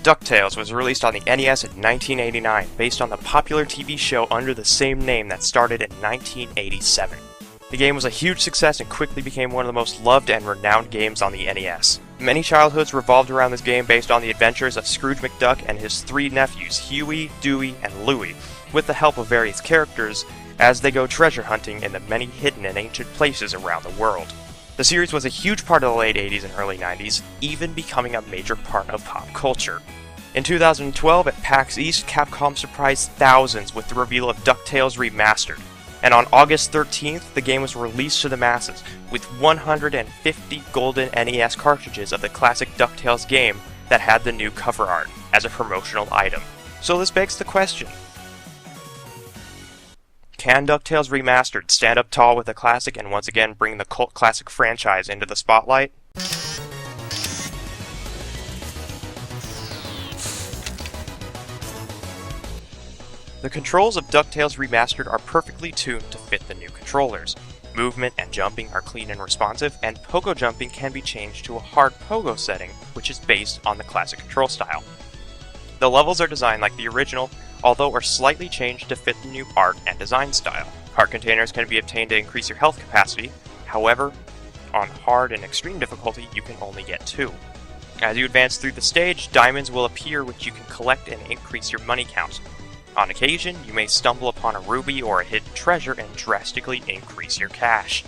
DuckTales was released on the NES in 1989, based on the popular TV show under the same name that started in 1987. The game was a huge success and quickly became one of the most loved and renowned games on the NES. Many childhoods revolved around this game based on the adventures of Scrooge McDuck and his three nephews, Huey, Dewey, and Louie, with the help of various characters as they go treasure hunting in the many hidden and ancient places around the world. The series was a huge part of the late 80s and early 90s, even becoming a major part of pop culture. In 2012, at PAX East, Capcom surprised thousands with the reveal of DuckTales Remastered, and on August 13th, the game was released to the masses, with 150 golden NES cartridges of the classic DuckTales game that had the new cover art as a promotional item. So this begs the question: can DuckTales Remastered stand up tall with the classic and once again bring the cult classic franchise into the spotlight? The controls of DuckTales Remastered are perfectly tuned to fit the new controllers. Movement and jumping are clean and responsive, and pogo jumping can be changed to a hard pogo setting, which is based on the classic control style. The levels are designed like the original, although are slightly changed to fit the new art and design style. Heart containers can be obtained to increase your health capacity, however, on hard and extreme difficulty you can only get 2. As you advance through the stage, diamonds will appear which you can collect and increase your money count. On occasion, you may stumble upon a ruby or a hidden treasure and drastically increase your cash.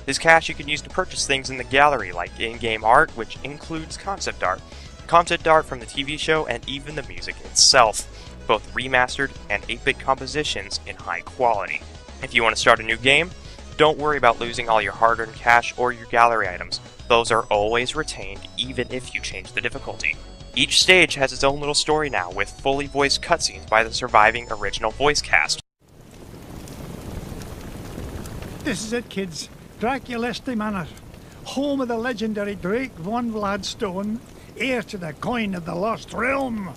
This cash you can use to purchase things in the gallery like in-game art, which includes concept art from the TV show, and even the music itself, both remastered and 8-bit compositions in high quality. If you want to start a new game, don't worry about losing all your hard-earned cash or your gallery items. Those are always retained even if you change the difficulty. Each stage has its own little story now, with fully voiced cutscenes by the surviving original voice cast. This is it, kids. Draculesti Manor, home of the legendary Drake von Vladstone, heir to the coin of the Lost Realm.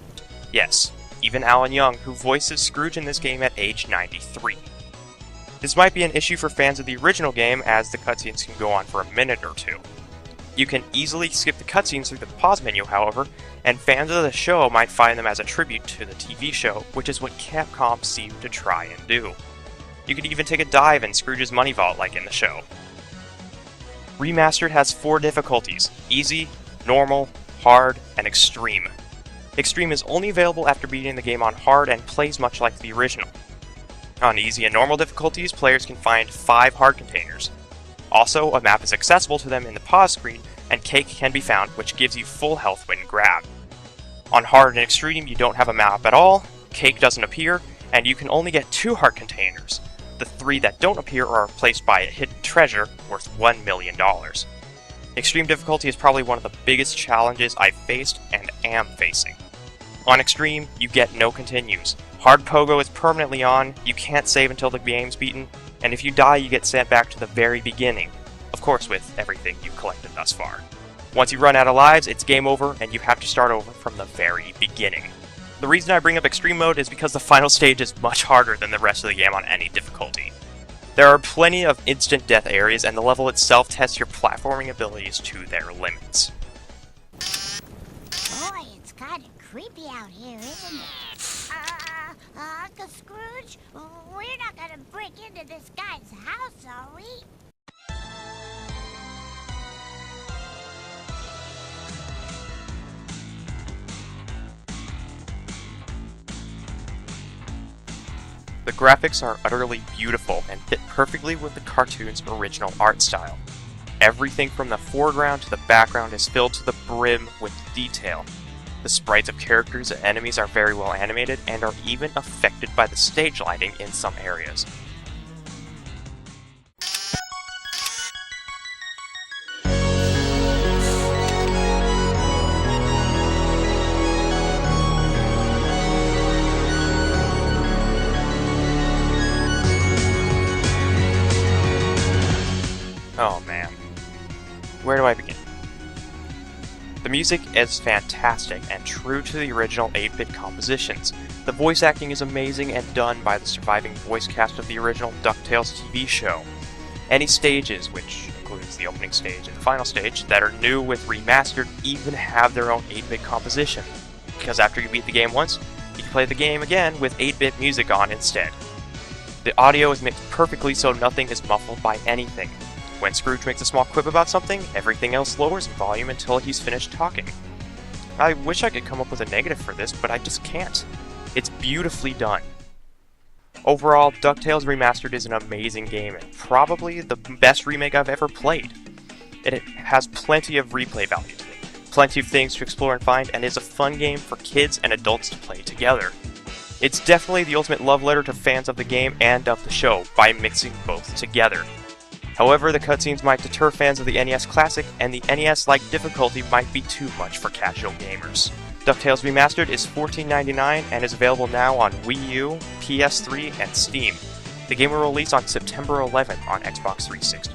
Yes, even Alan Young, who voices Scrooge in this game at age 93. This might be an issue for fans of the original game, as the cutscenes can go on for a minute or two. You can easily skip the cutscenes through the pause menu, however, and fans of the show might find them as a tribute to the TV show, which is what Capcom seemed to try and do. You could even take a dive in Scrooge's money vault like in the show. Remastered has 4 difficulties: easy, normal, hard, and extreme. Extreme is only available after beating the game on hard and plays much like the original. On easy and normal difficulties, players can find 5 heart containers. Also, a map is accessible to them in the pause screen, and cake can be found, which gives you full health when grabbed. On hard and extreme, you don't have a map at all, cake doesn't appear, and you can only get 2 heart containers. The 3 that don't appear are replaced by a hidden treasure worth $1 million. Extreme difficulty is probably one of the biggest challenges I've faced and am facing. On extreme, you get no continues. Hard pogo is permanently on, you can't save until the game's beaten, and if you die you get sent back to the very beginning, of course with everything you've collected thus far. Once you run out of lives, it's game over and you have to start over from the very beginning. The reason I bring up extreme mode is because the final stage is much harder than the rest of the game on any difficulty. There are plenty of instant death areas, and the level itself tests your platforming abilities to their limits. Boy, it's kind of creepy out here, isn't it? Uncle Scrooge, we're not gonna break into this guy's house, are we? The graphics are utterly beautiful and fit perfectly with the cartoon's original art style. Everything from the foreground to the background is filled to the brim with detail. The sprites of characters and enemies are very well animated and are even affected by the stage lighting in some areas. Oh man, where do I begin? The music is fantastic and true to the original 8-bit compositions. The voice acting is amazing and done by the surviving voice cast of the original DuckTales TV show. Any stages, which includes the opening stage and the final stage, that are new with Remastered even have their own 8-bit composition. because after you beat the game once, you can play the game again with 8-bit music on instead. The audio is mixed perfectly so nothing is muffled by anything. When Scrooge makes a small quip about something, everything else lowers in volume until he's finished talking. I wish I could come up with a negative for this, but I just can't. It's beautifully done. Overall, DuckTales Remastered is an amazing game and probably the best remake I've ever played. It has plenty of replay value to it, plenty of things to explore and find, and is a fun game for kids and adults to play together. It's definitely the ultimate love letter to fans of the game and of the show by mixing both together. However, the cutscenes might deter fans of the NES Classic, and the NES-like difficulty might be too much for casual gamers. DuckTales Remastered is $14.99 and is available now on Wii U, PS3, and Steam. The game will release on September 11th on Xbox 360.